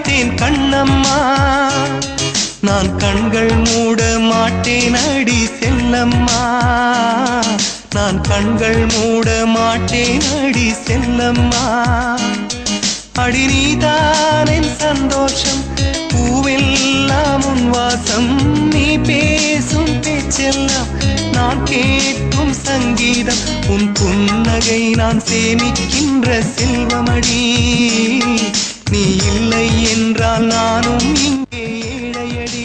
வைத்தேன் கண்ணம்மா. நான் கண்கள் மூட மாட்டேன் அடி செல்லம்மா. நான் கண்கள் மூட மாட்டேன் அடி செல்லம்மா. அடி நீதான் என் சந்தோஷம், பூவெல்லாம் உன் வாசம். நீ பேசும் பேச்செல்லாம் நான் கேட்கும் சங்கீதம். உன் புன்னகை நான் சேமிக்கின்ற செல்வமடி. நீ இல்லை என்றால் நானும் இங்கே ஏழையடி.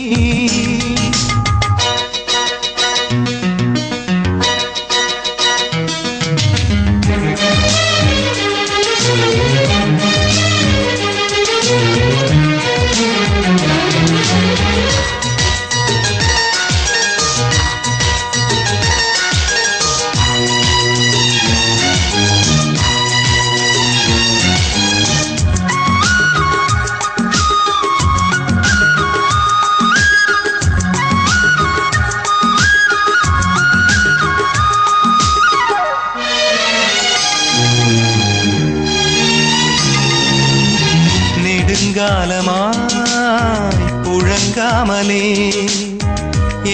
நெடுங்காலமாய் புழங்காமலே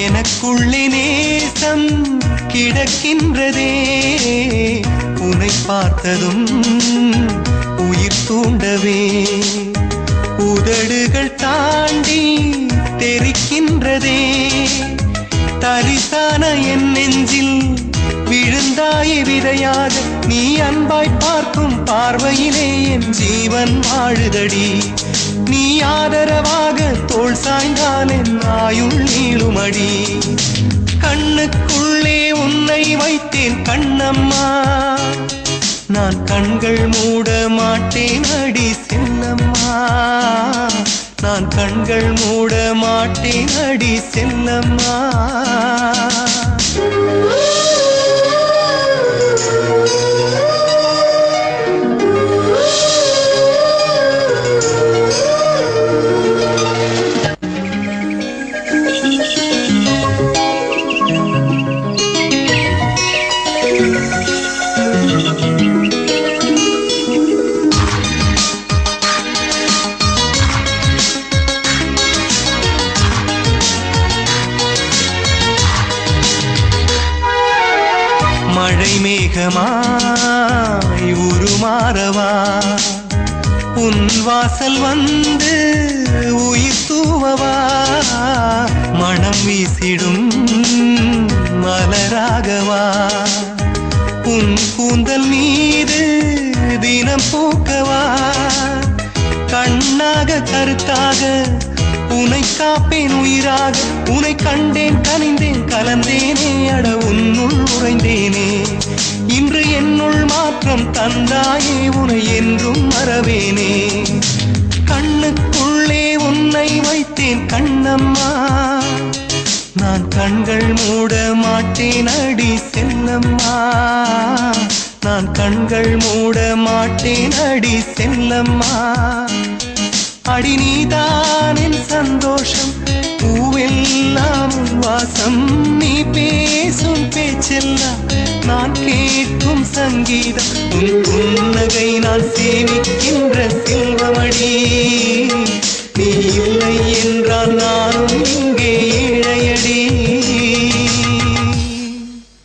எனக்குள்ளே நேசம் கிடக்கின்றதே. உன்னை பார்த்ததும் உயிர் தூண்டவே உதடுகள் தாண்டி தெரிக்கின்றதே. தரிசான என் நெஞ்சில் விழுந்தாயே விதையாக. நீ அன்பாய் பார்க்கும் பார்வையிலே என் ஜீவன் வாழுதடி. நீ ஆதரவாக தோள் சாய்ந்தால் என் ஆயுள் நீளுமடி. கண்ணுக்குள்ளே உன்னை வைத்தேன் கண்ணம்மா. நான் கண்கள் மூட மாட்டேன் அடி செல்லம்மா. நான் கண்கள் மூட மாட்டேன் அடி செல்லம்மா. மழை மேகமாய் உருமாறவா, உன் வாசல் வந்து உயிர் தூவவா. மனம் வீசிடும் மலராகவா, உன் கூந்தல் மீது தினம் பூக்கவா. கண்ணாக கருத்தாக உனை காப்பேன் உயிராக. உனை கண்டேன் கனிந்தேன் கலந்தேனே அட உன்னுள் உறைந்தேனே. இன்று என்னுள் மாற்றம் தந்தாயே உனை என்றும் மறவேனே. கண்ணுக்குள்ளே உன்னை வைத்தேன் கண்ணம்மா. நான் கண்கள் மூட மாட்டேன் அடி செல்லம்மா. நான் கண்கள் மூட மாட்டேன் அடி செல்லம்மா. அடி நீதான் என் சந்தோஷம், பூவெல்லாம் உன் வாசம். நீ பேசும் பேச்செல்லாம் நான் கேட்கும் சங்கீதம். உன் புன்னகை நான் சேமிக்கின்ற செல்வமடி. நீ இல்லை என்றால் நானும்